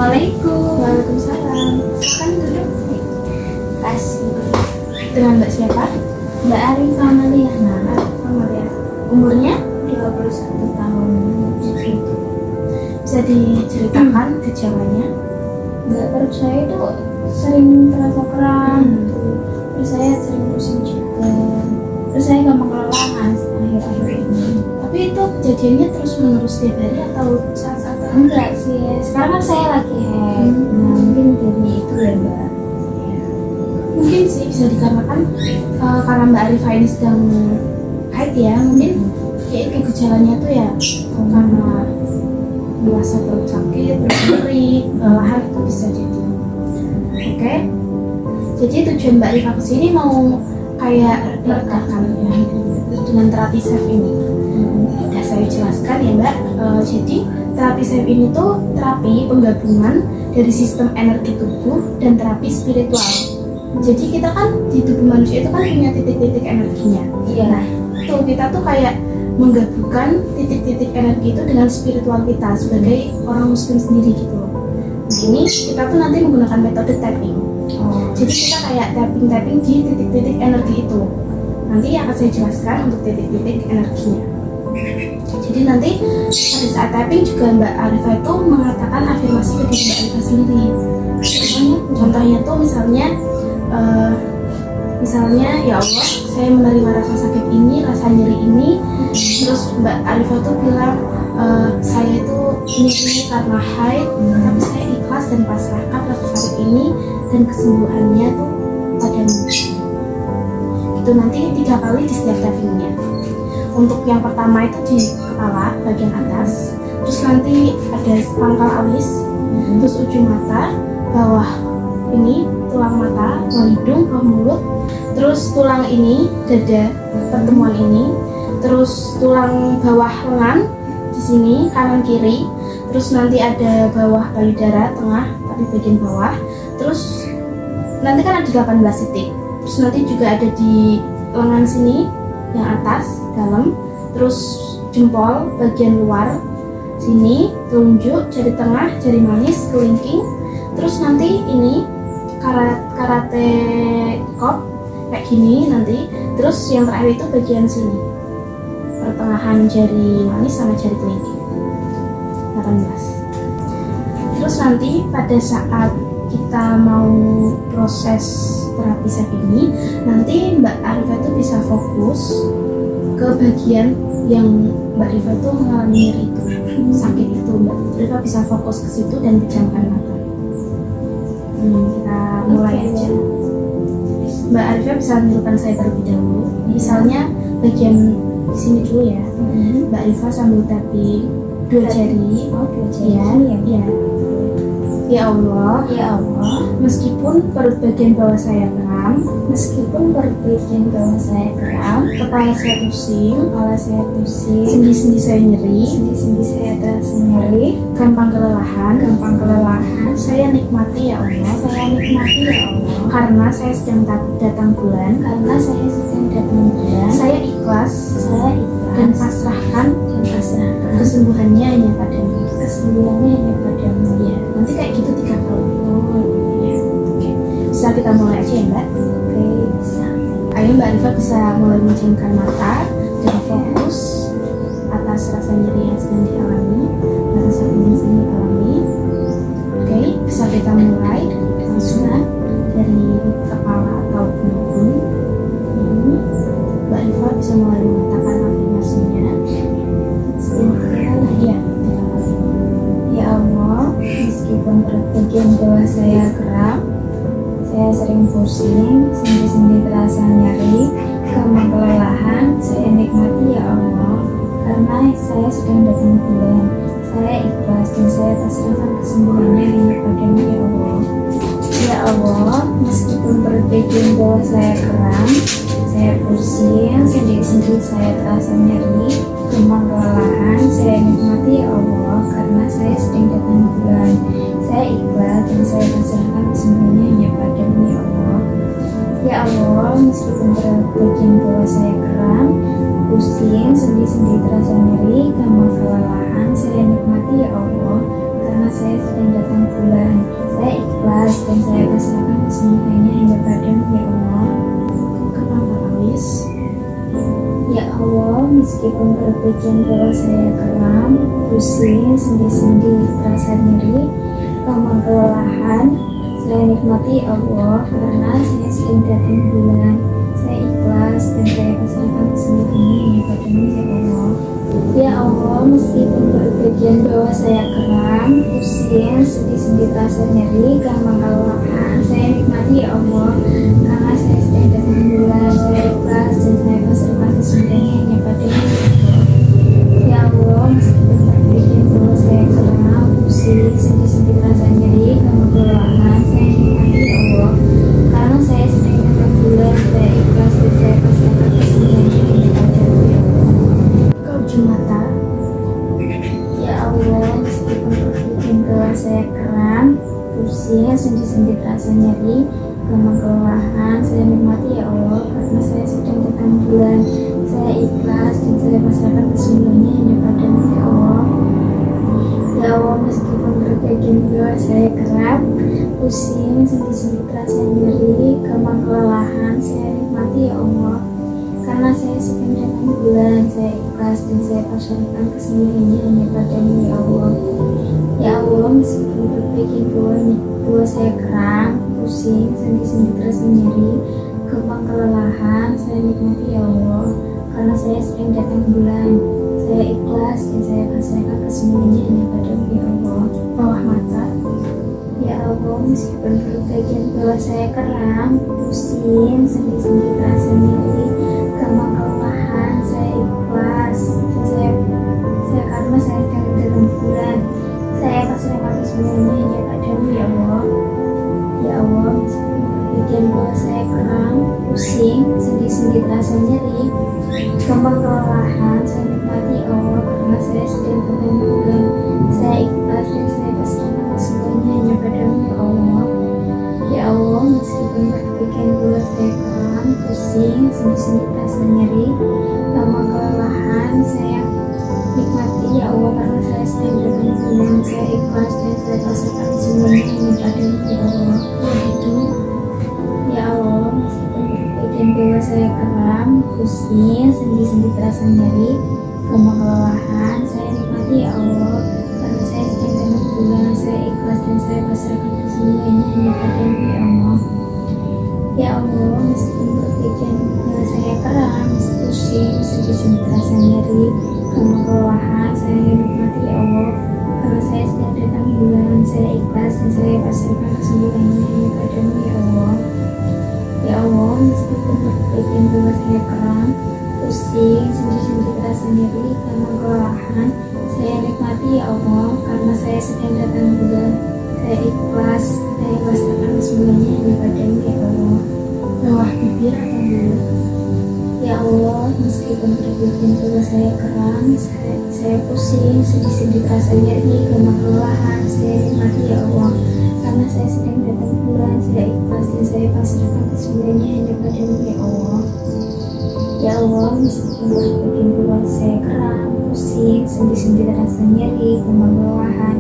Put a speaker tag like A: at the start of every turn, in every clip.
A: Assalamualaikum.
B: Waalaikumsalam.
A: Silakan duduk.
B: Kasih.
A: Dengan Mbak siapa?
B: Mbak Arifah Maliana.
A: Amalia. Umurnya
B: 21 tahun.
A: bisa diceritakan gejalanya?
B: Mbak, perut saya itu sering terasa kram gitu. Terus saya sering pusing juga. Terus saya gampang kelelahan akhir-akhir ini.
A: Tapi itu kejadiannya terus menerus tiap hari atau saat-saat tertentu?
B: Enggak sih, sekarang kan saya lagi head. Nah, mungkin dari itu ya Mbak.
A: Mungkin sih bisa dikarenakan karena Mbak Arifah ini sedang haid ya, mungkin kayak itu gejalanya tuh ya karena merasa perut sakit, perut nyeri, kelelahan itu bisa jadi. Oke, jadi tujuan Mbak Arifah kesini mau kayak meredakan ya dengan terapi SAFE ini. Udah saya jelaskan ya Mbak. Jadi terapi SAFE ini tuh terapi penggabungan dari sistem energi tubuh dan terapi spiritual. Jadi kita kan di tubuh manusia itu kan punya titik-titik energinya.
B: Iya.
A: Nah, tuh kita tuh kayak menggabungkan titik-titik energi itu dengan spiritual kita sebagai orang muslim sendiri gitu loh. Nah ini kita tuh nanti menggunakan metode tapping. Jadi kita kayak tapping di titik-titik energi itu. Nanti akan saya jelaskan untuk titik-titik energinya. Jadi nanti pada saat tapping juga Mbak Arifah itu mengatakan afirmasi ke diri Mbak Arifah sendiri. Contohnya tuh misalnya ya Allah, saya menerima rasa sakit ini, rasa nyeri ini. Terus Mbak Arifah tuh bilang saya itu nyeri karena haid, tapi saya ikhlas dan pasrahkan rasa sakit ini dan kesembuhannya tuh padamu. Itu nanti 3 kali di setiap tappingnya. Untuk yang pertama itu di kepala bagian atas, terus nanti ada pangkal alis, terus ujung mata, bawah ini tulang mata, bawah hidung, bawah mulut, terus tulang ini dada pertemuan ini, terus tulang bawah lengan di sini kanan kiri, terus nanti ada bawah payudara tengah tapi bagian bawah, terus nanti kan ada 18 titik, terus nanti juga ada di lengan sini yang atas dalam, terus jempol bagian luar sini, telunjuk, jari tengah, jari manis, kelingking, terus nanti ini karate chop kayak gini nanti, terus yang terakhir itu bagian sini pertengahan jari manis sama jari kelingking 18. Terus nanti pada saat kita mau proses terapi SAFE ini, nanti Mbak Arifah itu bisa fokus ke bagian yang Mbak Arifah itu mengalami nyeri itu, sakit itu. Mbak Arifah bisa fokus ke situ dan pejamkan mata. Kita mulai aja. Mbak Arifah bisa menunjukkan saya terlebih dahulu. Misalnya bagian di sini dulu ya. Mbak Arifah sambil tapping 2 jari. Ya. Ya Allah,
B: Ya Allah,
A: meskipun perut bagian bawah saya kram,
B: meskipun perut bagian bawah saya kram,
A: kepala saya pusing,
B: kepala saya pusing,
A: sendi-sendi saya nyeri,
B: sendi-sendi saya terasa nyeri,
A: gampang kelelahan, saya nikmati ya Allah, karena saya sedang datang bulan, saya ikhlas dan pasrahkan kesembuhannya hanya padamu. Ya, nanti kayak gitu 3 kali. Ya, oke. Bisa kita mulai aja ya Mbak?
B: Oke, bisa.
A: Ayo Mbak Arifah bisa mulai memejamkan mata dan fokus atas rasa nyeri yang sedang dialami, rasa sakit yang sedang dialami. Oke, bisa kita mulai langsung dari kepala atau punggung. Mbak Arifah bisa mulai mengatakan afirmasinya. Ya, 3 kali.
B: Ya Allah, meskipun perut bagian bawah saya kram, saya sering pusing, sendi-sendi terasa nyeri, gampang kelelahan, saya nikmati ya Allah, karena saya sedang datang bulan. Saya ikhlas dan saya pasrahkan kesembuhannya hanya padamu ya Allah. Ya Allah, meskipun perut bagian bawah saya kram, saya pusing, sendi-sendi saya terasa nyeri, gampang kelelahan, saya nikmati ya Allah, karena saya sedang datang bulan. Saya ikhlas dan saya pasrahkan kesembuhannya hanya padamu ya Allah. Ya Allah, meskipun perut bagian bawah saya kram, pusing, sendi-sendi terasa nyeri, gampang kelelahan, saya nikmati ya Allah, karena saya sedang datang bulan. meskipun berpikir bahwa saya kram, pusing, sendi-sendi, terasa nyeri, lemah kelelahan, saya nikmati Allah karena saya sering datang bulan. Saya ikhlas dan saya pasrahkan keseluruhannya padamu ya Allah. Ya Allah, meskipun berpikir bahwa saya kram, pusing, sendi-sendi, terasa nyeri, gampang kelelahan, saya nikmati ya Allah karena saya sedang datang bulan. Saya ikhlas dan saya pasrahkan keseluruhannya hanya padamu ya Allah. Ya Allah, meskipun berpikir bahwa saya kram, pusing, sendi-sendi, terasa nyeri, gampang kelelahan, saya nikmati ya Allah karena saya sedang datang bulan. Saya ikhlas dan saya pasrahkan keseluruhannya hanya padamu ya Allah.
A: Kau Jumata,
B: Ya Allah, meskipun berpikir bahwa saya kram, pusing, sendi-sendi, terasa nyeri, gampang kelelahan, saya nikmati ya Allah karena saya sedang datang bulan. Saya ikhlas dan saya pasrahkan keseluruhannya hanya padamu ya Allah. Ya Allah, meskipun berpikir bahwa saya kram, pusing, sendi-sendi, terasa nyeri, gampang kelelahan, saya nikmati ya Allah karena saya sedang datang bulan. Saya ikhlas dan saya pasrahkan keseluruhannya hanya padamu ya Allah. Ya Allah, meskipun berpikir bahwa saya kram, pusing, sendi-sendi, terasa nyeri, gampang kelelahan, saya nikmati ya Allah karena saya sedang datang bulan. Saya ikhlas dan saya pasrahkan kesemuanya hanya padamu ya Allah.
A: bawah mata,
B: Ya Allah, meskipun berpikir bahwa saya kram, pusing, sendi-sendi, terasa nyeri, gampang kelelahan, saya ikhlas dan saya karena saya sedang datang bulan. Saya pasrahkan kesemuanya hanya padamu ya Allah. Ya Allah, meskipun berpikir bahwa saya kram, pusing, sendi-sendi, terasa nyeri, gampang kelelahan, saya nikmati Allah karena saya sedang datang bulan. Saya ikhlas dan saya pasrahkan kesemuanya hanya padamu ya Allah. Ya Allah, meskipun berpikir bahwa saya kram, pusing, sendi-sendi, terasa nyeri, gampang kelelahan, saya nikmati ya Allah karena saya sedang datang bulan. Saya ikhlas dan saya pasrahkan kesemuanya hanya padamu ya Allah.
A: begitu,
B: Ya Allah, meskipun berpikir bahwa saya kram, pusing, sendi-sendi, terasa nyeri, gampang kelelahan, saya nikmati ya Allah karena saya sedang datang bulan. Saya ikhlas dan saya pasrahkan kesemuanya hanya padamu ya Allah. Ya Allah, meskipun berpikir bahwa saya kram, pusing, sendi-sendi, terasa nyeri, gampang kelelahan, saya nikmati ya Allah karena saya sedang datang bulan. Saya ikhlas dan saya pasrahkan kesemuanya hanya padamu ya Allah. Ya Allah, meskipun berpikir bahwa saya kram, pusing, sendi-sendi, terasa nyeri, gampang kelelahan, saya nikmati ya Allah karena saya sedang datang bulan. Saya ikhlas, saya pasrahkan semuanya hanya padamu ya Allah.
A: bawah bibir atau mulut,
B: Ya Allah, meskipun berpikir bahwa saya kram, saya pusing, sendi-sendi, terasa nyeri, gampang kelelahan, saya nikmati ya Allah karena saya sedang datang bulan. Saya ikhlas dan saya pasrahkan semuanya hanya padamu ya Allah. Ya Allah, meskipun berpikir bahwa saya kram, pusing, sendi-sendi, terasa nyeri, gampang kelelahan,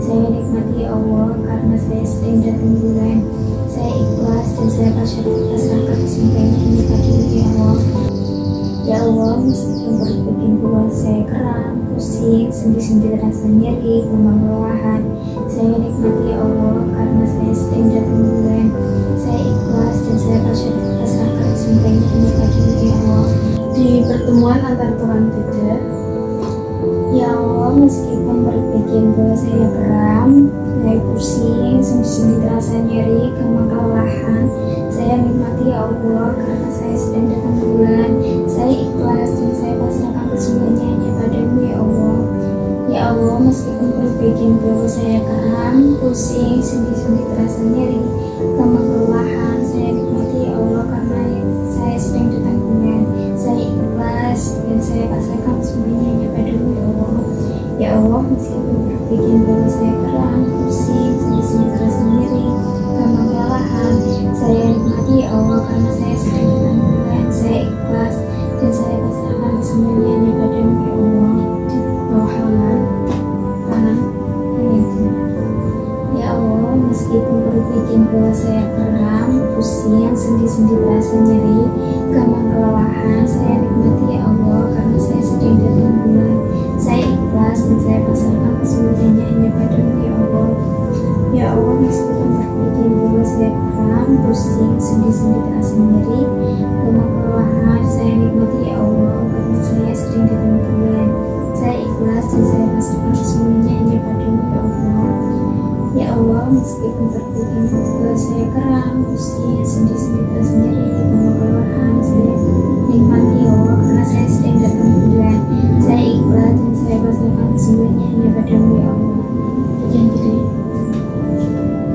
B: saya nikmati ya Allah karena saya sedang datang bulan. Saya ikhlas dan saya pasrahkan semuanya hanya padamu ya Allah. Ya Allah, meskipun berpikir bahwa saya kram, pusing, sendi-sendi, terasa nyeri, gampang kelelahan, saya nikmati ya Allah karena saya sedang datang bulan. Saya ikhlas dan saya pasrahkan semuanya hanya padamu ya Allah.
A: di pertemuan antar tulang dada,
B: Ya Allah, meskipun berpikir bahwa saya kram, saya pusing, sendi-sendi, terasa nyeri, gampang kelelahan, saya nikmati ya Allah karena saya sedang datang bulan. Saya ikhlas dan saya pasrahkan kesemuanya hanya padamu ya Allah. Ya Allah, meskipun berpikir bahwa saya kram, pusing, sendi-sendi, terasa nyeri, gampang kelelahan, saya nikmati ya Allah karena saya sedang datang bulan. Saya ikhlas dan saya pasrahkan semuanya hanya padamu ya Allah. Ya Allah, meskipun berpikir bahwa saya kram, pusing, sendi-sendi, terasa nyeri, gampang kelelahan, saya nikmati ya Allah karena saya sedang datang bulan. Saya ikhlas dan saya pasrahkan semuanya hanya padamu ya Allah.
A: di bawah lengan, kanan,
B: Ya Allah, meskipun berpikir bahwa saya kram, pusing, sendi-sendi, terasa nyeri, gampang kelelahan, saya nikmati ya Allah karena saya sedang sedang datang bulan. Saya ikhlas dan saya pasrahkan keseluruhannya hanya padamu ya Allah. Ya Allah, meskipun terbikin bahwa saya keram, pusing, sendi-sendi terasa nyeri, lemah kelelahan, saya nikmati ya Allah karena saya sedang datang bulan. Saya ikhlas dan saya pasrahkan semuanya hanya padamu ya Allah. Ya Allah, meskipun terbikin bahwa saya keram, pusing, sendi-sendi terasa nyeri, lemah kelelahan, saya nikmati ya Allah karena saya sedang datang bulan. Saya ikhlas dan saya pasrahkan semuanya hanya padamu ya Allah.
A: Pujian gede.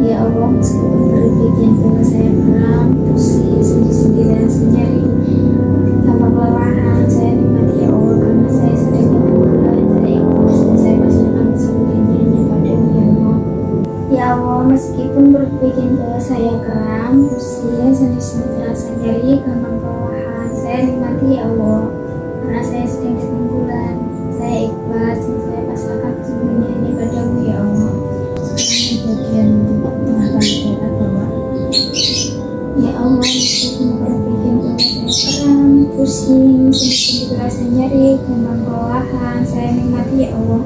B: Ya Allah, meskipun berbagian bahwa saya keram, pusing, sendi-sendi terasa nyeri, tambah kelelahan, saya nikmati ya Allah karena saya sedang datang bulan. Saya ikhlas dan saya pasrahkan semuanya hanya padamu ya Allah. Ya Allah, meskipun berbagian bahwa saya keram, pusing, sendi-sendi terasa nyeri, gampang kelelahan, saya nikmati ya Allah karena saya sedang datang bulan. Saya ikhlas dan saya pasrahkan semuanya hanya padamu ya Allah.
A: Sekarang di bagian tengah payudara bawah.
B: Ya Allah, meskipun berbagian bahwa saya keram, pusing, sendi-sendi terasa nyeri, gampang kelelahan, saya nikmati ya Allah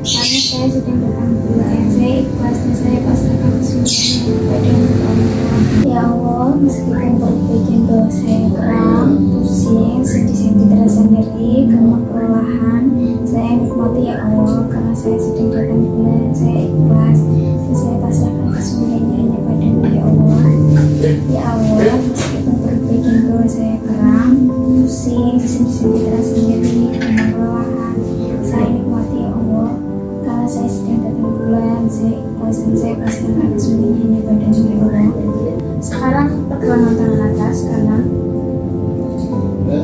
B: karena saya sedang datang bulan. Saya ikhlas dan saya pasrahkan semuanya padamu ya Allah. Ya Allah, meskipun berbagian bahwa saya keram, pusing, sendi-sendi terasa nyeri, gampang kelelahan, saya nikmati ya Allah karena saya sedang datang bulan. Saya ikhlas dan saya pasrahkan semuanya hanya padamu ya Allah. Ya Allah, meskipun berbagian bahwa saya keram, pusing, sendi-sendi terasa nyeri, gampang kelelahan, saya nikmati ya Allah karena saya sedang datang bulan. Saya ikhlas dan saya pasrahkan semuanya hanya padamu ya Allah.
A: Sekarang pergelangan tangan atas kanan.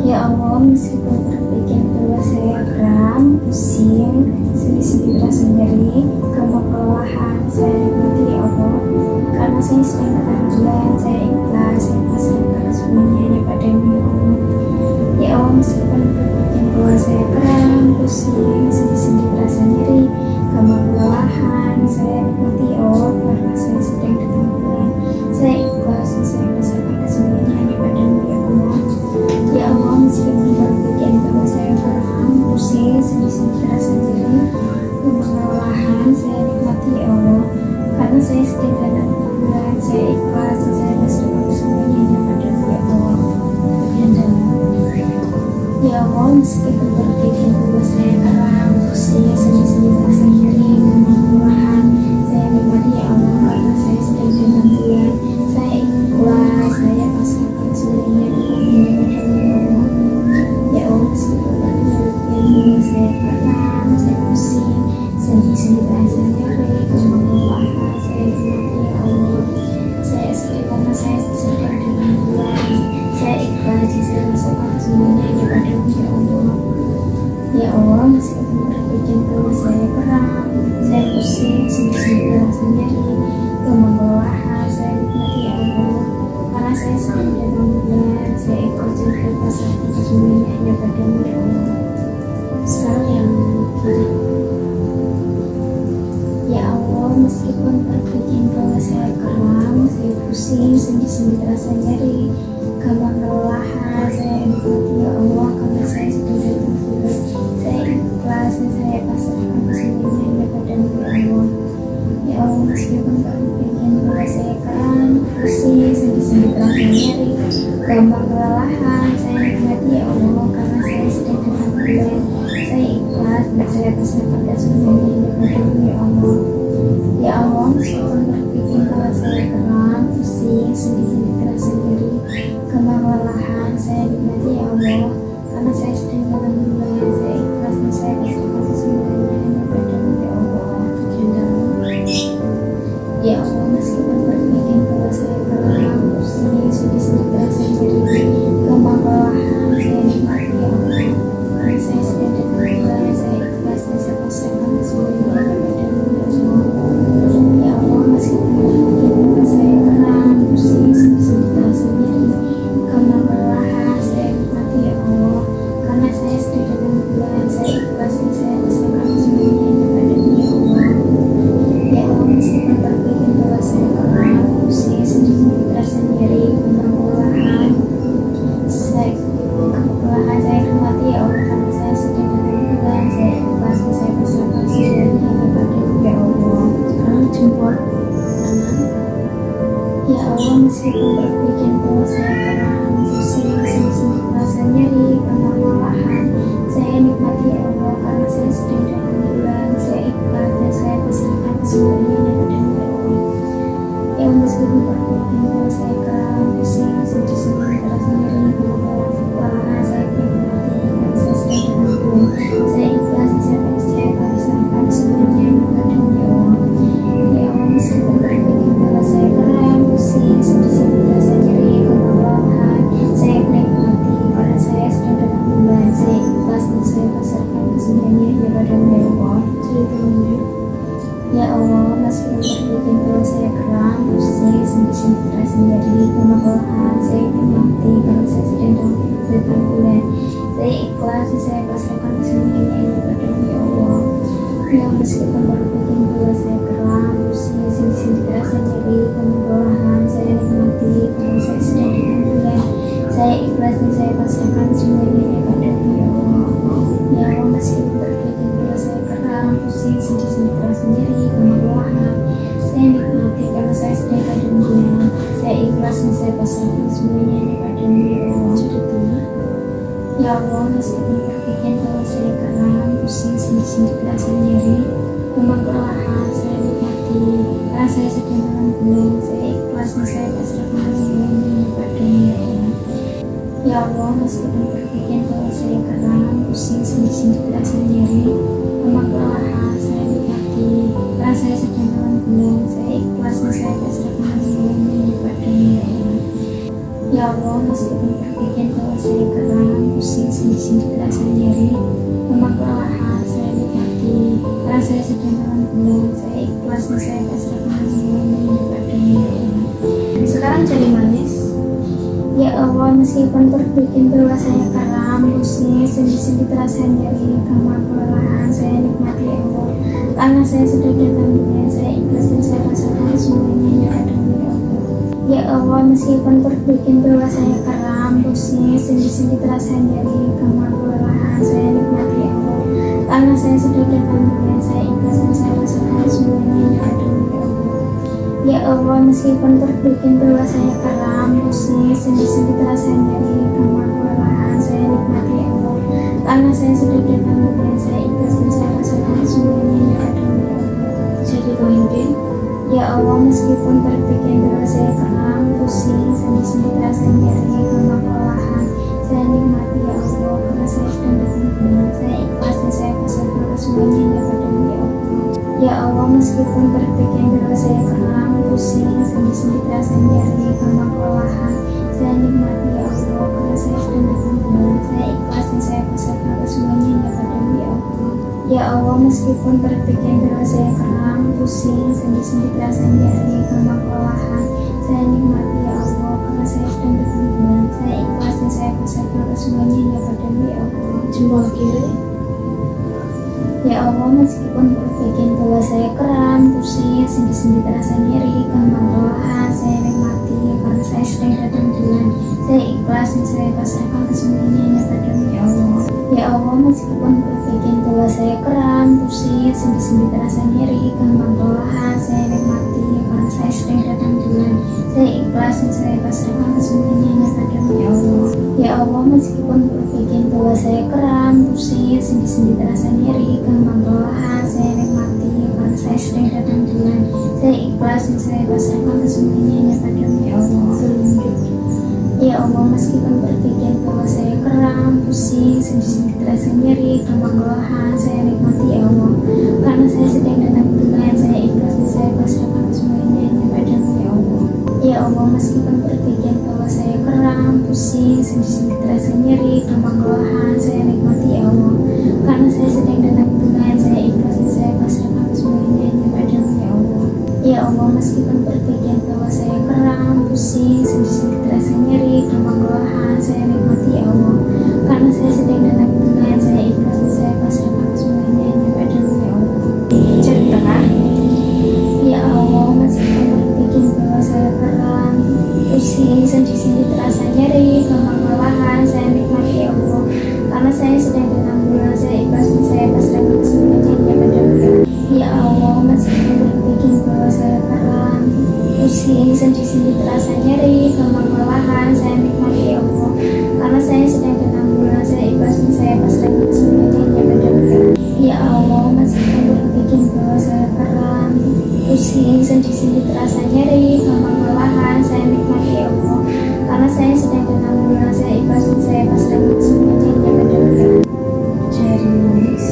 B: Ya Allah, meskipun berbagian bahwa saya keram, pusing, sendi-sendi terasa nyeri, gampang kelelahan, saya nikmati ya Allah karena saya sedang datang bulan. Saya ikhlas, saya pasrahkan semuanya hanya padamu ya Allah. Ya Allah, meskipun berbagian bahwa saya keram, pusing, sendi-sendi terasa nyeri, gampang kelelahan, saya nikmati ya Allah karena saya sedang datang bulan. Saya ikhlas dan saya pasrahkan semuanya hanya padamu ya Allah. Ya Allah, meskipun berbagian bahwa saya keram, pusing, sendi-sendi terasa nyeri, gampang kelelahan, saya nikmati ya Allah karena saya sedang datang bulan. Saya ikhlas dan saya pasrahkan semuanya hanya padamu ya Allah.
A: Bagian dalam.
B: Ya Allah, meskipun berbagian bahwa saya keram, pusing, sendi-sendi terasa nyeri, gampang kelelahan, saya nikmati ya Allah karena saya sedang datang bulan. Saya ikhlas, saya pasrahkan semuanya hanya padamu ya Allah. Ya Allah, meskipun berbagian bahwa saya keram, saya pusing, sendi-sendi terasa nyeri, gampang kelelahan, saya nikmati ya Allah. Saya sedih karena saya sedang datang bulan. Saya ikhlas dan saya pasrahkan semuanya hanya padamu ya Allah. Ya Allah, meskipun berbagian bahwa saya keram, saya pusing, sendi-sendi terasa nyeri, gampang kelelahan, saya nikmati ya Allah karena saya sedang datang bulan. Saya ikhlas dan saya pasrahkan semuanya hanya padamu ya Allah.
A: Sekarang yang kiri.
B: Ya Allah, meskipun berbagian bahwa saya keram, saya pusing, sendi-sendi terasa nyeri, gampang kelelahan, saya nikmati ya Allah karena saya sedang datang bulan. Saya ikhlas dan saya pasrahkan semuanya hanya padamu ya Allah. Ya Allah, meskipun berbagian bahwa saya keram, pusing, sendi-sendi terasa nyeri, gampang kelelahan, saya nikmati ya Allah karena saya sedang datang bulan. Saya ikhlas dan saya pasrahkan semuanya hanya padamu ya Allah. Ya Allah, meskipun berbagian bahwa saya keram, pusing, sendi-sendi terasa nyeri, gampang kelelahan, saya nikmati ya Allah karena saya sedang datang bulan. Saya ikhlas dan saya pasrahkan semuanya hanya padamu ya Allah.
A: Bagian dalam.
B: Ya Allah, meskipun berbagian bahwa saya keram, pusing, sendi-sendi terasa nyeri, gampang kelelahan, saya nikmati ya Allah karena saya sedang datang bulan. Saya ikhlas dan saya pasrahkan semuanya hanya padamu ya Allah. Ya Allah, meskipun berbagian bahwa saya keram, pusing, sendi-sendi terasa nyeri, gampang kelelahan, saya nikmati ya Allah karena saya sedang datang bulan. Saya ikhlas dan saya pasrahkan semuanya hanya padamu ya Allah. Ya Allah, meskipun berbagian bahwa
A: support kanan.
B: Ya Allah, meskipun berpikir bahwa saya kram, pusing, sendi-sendi terasa nyeri, kelelahan, saya nikmati ya Allah karena saya sedang dalam bulan, saya ikhlas dan saya pasrahkan semuanya padamu ya Allah. Ya Allah, meskipun berpikir bahwa saya kram, pusing, sendi-sendi terasa nyeri, kelelahan, saya nikmati karena saya sedang dalam bulan, saya ikhlas dan saya pasrahkan semuanya padamu ya Allah. Ya Allah, meskipun berpikir bahwa saya kram, pusing, sendi-sendi terasa nyeri, kelelahan, saya nikmati karena saya sedang dalam bulan, saya ikhlas dan saya pasrahkan semuanya padamu ya Allah.
A: Cerita lanjut.
B: Ya Allah, meskipun berpikir bahwa saya kram, pusing, sendi-sendi terasa nyeri, kelelahan, saya nikmati karena saya sedang dalam bulan, saya ikhlas dan saya pasrahkan semuanya padamu ya Allah. Ya meskipun berpikir bahwa saya kram, pusing, sendi-sendi terasa nyeri, kelelahan, saya nikmati karena saya sedang dalam bulan, saya ikhlas dan saya pasrahkan semuanya padamu ya Allah. Ya Allah, meskipun berpikir bahwa saya kram, pusing, sendi-sendi terasa nyeri, kelelahan, saya nikmati karena saya sedang dalam bulan, saya ikhlas dan saya pasrahkan semuanya padamu ya Allah.
A: Ceritanya.
B: Ya Allah, meskipun berpikir bahwa saya kram, pusing, sendi-sendi terasa nyeri, kelelahan, saya nikmati karena saya sedang dalam bulan, saya ikhlas dan saya pasrahkan semuanya padamu ya Allah. Ya Allah, meskipun berpikir bahwa saya kram, pusing, sendi-sendi terasa nyeri, kelelahan, saya nikmati karena saya sedang dalam bulan, saya ikhlas dan saya pasrahkan semuanya padamu ya Allah. Ya Allah, meskipun berpikir bahwa saya kram, pusing, sendi-sendi terasa nyeri, kelelahan, saya nikmati karena saya sedang dalam bulan, saya ikhlas dan saya pasrahkan semuanya padamu ya Allah.
A: Sekarang jadi manis.
B: Ya Allah, meskipun berpikir bahwa saya kram, pusing, sendi-sendi terasa nyeri, kelelahan, saya nikmati ya Allah karena saya sedang dalam bulan, saya ikhlas dan saya pasrahkan semuanya padamu ya Allah. Ya Allah, meskipun berpikir bahwa saya kram, pusing, sendi-sendi terasa nyeri, kelelahan, saya nikmati ya Allah karena saya sedang dalam bulan, saya ikhlas dan saya pasrahkan semuanya padamu ya Allah. Ya Allah, meskipun berpikir bahwa saya kram, pusing, sendi-sendi terasa nyeri, kelelahan, saya nikmati ya Allah karena saya sedang dalam bulan, saya ikhlas dan saya pasrahkan semuanya padamu ya Allah.
A: Jadi pemimpin.
B: Ya Allah, meskipun berpikir bahwa saya kram, pusing, sendi-sendi terasa nyeri, kelelahan, saya nikmati ya Allah karena saya sedang dalam bulan, saya ikhlas dan saya pasrahkan semuanya padamu ya Allah. Ya Allah, meskipun berpikir bahwa saya kram, pusing, sendi-sendi terasa nyeri, kelelahan, saya nikmati ya Allah karena saya sedang dalam bulan, saya ikhlas dan saya pasrahkan semuanya padamu ya Allah. Ya Allah, meskipun berpikir bahwa saya kram, pusing, sendi-sendi terasa nyeri, kelelahan, saya nikmati ya Allah karena saya sedang dalam bulan, saya ikhlas dan saya pasrahkan semuanya padamu ya Allah.
A: Jempol kiri.
B: Ya Allah, meskipun berpikir bahwa saya kram, pusing, sendi-sendi terasa nyeri, kelelahan, saya nikmati karena saya sedang dalam bulan, saya ikhlas dan saya pasrahkan semuanya padamu ya Allah. Ya Allah, meskipun berpikir bahwa saya kram, pusing, sendi-sendi terasa nyeri, kelelahan, saya nikmati karena saya sedang dalam bulan, saya ikhlas dan saya pasrahkan semuanya padamu ya Allah. Ya Allah, meskipun berpikir bahwa saya kram, pusing, sendi-sendi terasa nyeri, kelelahan, saya nikmati karena saya sedang dalam bulan, saya ikhlas dan saya pasrahkan semuanya padamu ya Allah. Ya Allah, meskipun berpikir bahwa saya kram, pusing, sendi-sendi terasa nyeri, kelelahan, saya nikmati ya Allah karena saya sedang dalam bulan, saya ikhlas dan saya pasrahkan semuanya padamu ya Allah. Ya Allah, meskipun berpikir bahwa saya kram, pusing, sendi-sendi terasa nyeri, kelelahan, saya nikmati ya Allah karena saya sedang dalam bulan, saya ikhlas dan saya pasrahkan semuanya padamu ya Allah. Ya Allah, meskipun berpikir bahwa saya kram, pusing, sendi-sendi terasa nyeri, kelelahan, saya nikmati ya Allah karena saya sedang dalam bulan, saya ikhlas dan saya pasrahkan semuanya padamu ya Allah.
A: Jari tengah.
B: Ya Allah, meskipun berpikir bahwa saya kram, pusing, sendi-sendi terasa nyeri, kelelahan, saya nikmati ya Allah karena saya sedang dalam bulan, saya ikhlas dan saya pasrahkan semuanya padamu ya Allah. Ya Allah, meskipun berpikir bahwa saya pusing, sendi-sendi terasa nyeri, gampang kelelahan. Saya nikmati ya Allah, karena saya sedang dalam bulan. Saya ikhlas dan saya pasrahkan semuanya kepada-Mu. Ya Allah, meskipun berpikir bahwa saya kram, pusing, sendi-sendi terasa nyeri, gampang kelelahan. Saya nikmati ya Allah, karena saya sedang dalam bulan. Saya ikhlas dan saya pasrahkan semuanya kepada-Mu.
A: Jari manis.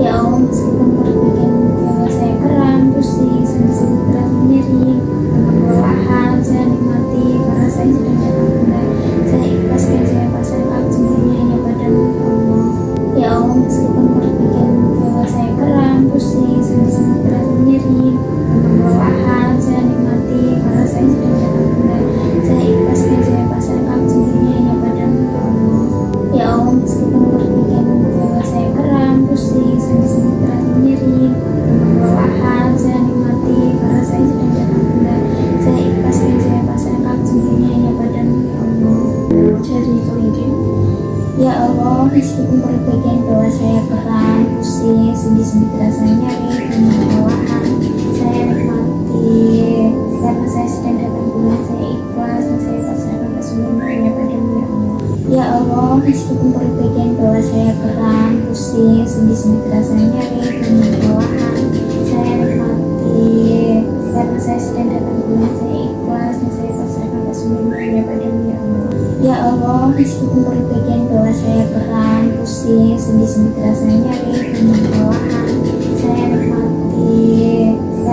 B: Ya Allah, meskipun berpikir bahwa saya kram, pusing, sendi-sendi terasa nyeri, gampang kelelahan. Saya nikmati karena saya sedang dalam bulan. Saya ikhlas dan saya pasrahkan semuanya kepada-Mu. Ya Allah, meskipun berpikir bahwa saya kram, pusing, sendi-sendi terasa nyeri, gampang kelelahan. Saya nikmati karena saya sedang dalam bulan. Saya ikhlas dan saya pasrahkan semuanya kepada-Mu. Ya Allah, meskipun berpikir bahwa saya kram, pusing, sendi-sendi terasa nyeri, gampang kelelahan. Saya nikmati karena saya sedang dalam bulan. Saya ikhlas dan saya pasrahkan semuanya kepada-Mu.
A: Jari kelingking.
B: Ya Allah, meskipun berbagian bahwa saya kram, pusing, sendi-sendi terasa nyeri, gampang kelelahan. Saya nikmati karena saya sedang dalam bulan. Saya ikhlas dan saya pasrahkan semuanya kepada-Mu. Ya Allah, meskipun berbagian bahwa saya kram, pusing, sendi-sendi terasa nyeri, gampang kelelahan. Saya nikmati karena saya sedang dalam bulan. Saya ikhlas dan saya pasrahkan semuanya kepada-Mu. Ya Allah, meskipun berbagian bahwa saya kram, pusing, sendi-sendi terasa nyeri, gampang kelelahan. Saya nikmati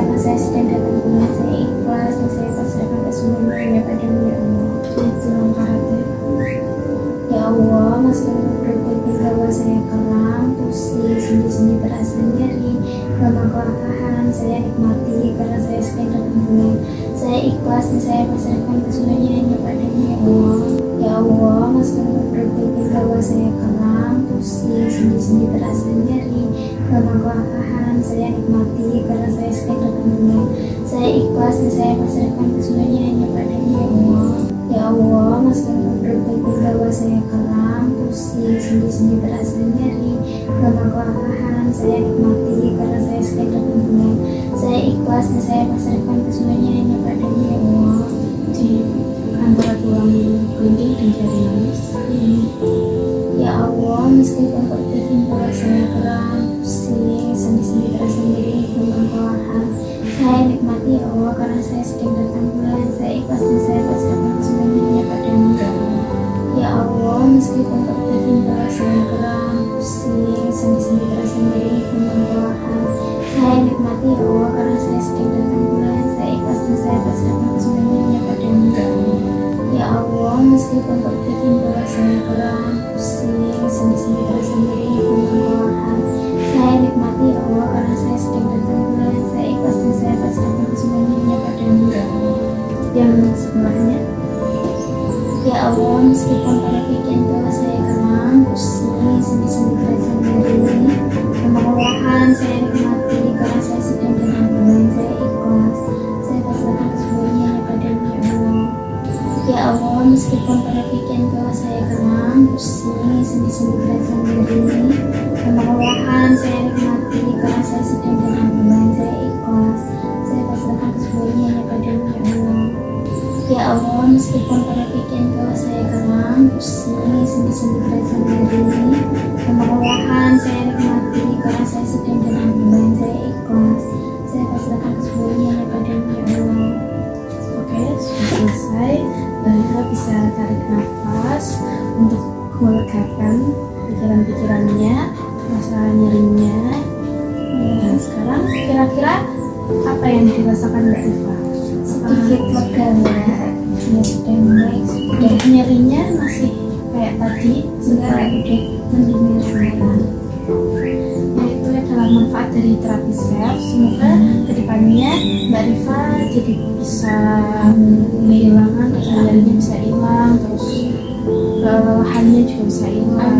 B: karena saya sedang dalam bulan. Saya ikhlas dan saya pasrahkan semuanya kepada-Mu.
A: Jari tulang karate.
B: Ya Allah, meskipun berpikir bahwa saya kram, pusing, sendi-sendi terasa nyeri, gampang kelelahan. Saya nikmati karena saya sedang dalam bulan. Saya ikhlas dan saya pasrahkan semuanya kepada-Mu. Ya Allah, meskipun berpikir bahwa saya kram, pusing, sendi-sendi terasa nyeri, gampang kelelahan. Saya nikmati karena saya sedang dalam bulan. Saya ikhlas dan saya pasrahkan semuanya kepada-Mu. Ya Allah, meskipun berpikir bahwa saya kram, pusing, sendi-sendi terasa nyeri, gampang kelelahan. Saya nikmati karena saya sedang dalam bulan. Saya ikhlas dan saya pasrahkan semuanya kepada-Mu.
A: Di antara tulang kelingking dan jari manis.
B: Ya Allah, meskipun berpikir bahwa saya kram, pusing, sendi-sendi terasa nyeri, gampang kelelahan. Saya nikmati ya Allah karena saya sedang dalam bulan. Saya ikhlas dan saya pasrahkan semuanya kepada-Mu. Ya Allah, meskipun berpikir bahwa saya kram, pusing, sendi-sendi terasa nyeri, gampang kelelahan. Saya nikmati ya Allah karena saya sedang dalam bulan. Saya ikhlas dan saya pasrahkan semuanya kepada-Mu. Ya Allah, meskipun berpikir bahwa saya kram, pusing, sendi-sendi terasa nyeri, gampang kelelahan. Saya nikmati ya Allah karena saya sedang dalam bulan. Saya ikhlas dan saya pasrahkan semuanya kepada-Mu.
A: Yang sebelahnya.
B: Ya Allah, meskipun berpikir bahwa saya kram, pusing, sendi-sendi terasa nyeri, gampang kelelahan. Saya nikmati karena saya sedang dalam bulan. Saya ikhlas, saya pasrahkan semuanya kepada-Mu. Ya Allah, meskipun berpikir bahwa saya kram, pusing, sendi-sendi terasa nyeri, gampang kelelahan. Saya nikmati karena saya sedang dalam bulan. Saya ikhlas, saya pasrahkan semuanya kepada-Mu. Ya Allah, meskipun berpikir bahwa saya kram, pusing, sendi-sendi terasa nyeri, gampang kelelahan. Saya nikmati karena saya sedang dalam bulan. Saya ikhlas, saya pasrahkan semuanya kepada-Mu.
A: Oke, sudah selesai. Barira bisa tarik nafas untuk melegakan pikiran-pikirannya, rasa nyerinya. Dan sekarang kira-kira apa yang dirasakan Mbak Rifa?
B: Sedikit lega ya, sudah mulai, sudah
A: Nyerinya masih kayak tadi,
B: sudah mendengar suara.
A: yaitu adalah manfaat dari terapi self. Semoga kedepannya Mbak Rifa jadi bisa kehilangan rasa nyerinya bisa hilang, terus kelelahannya juga bisa hilang,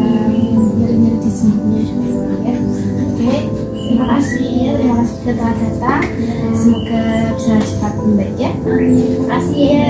A: nyeri-nyeri di sembuhnya juga hilang ya. Oke, terima kasih sudah datang. Semoga bisa cepat membaik ya.
B: Terima kasih ya.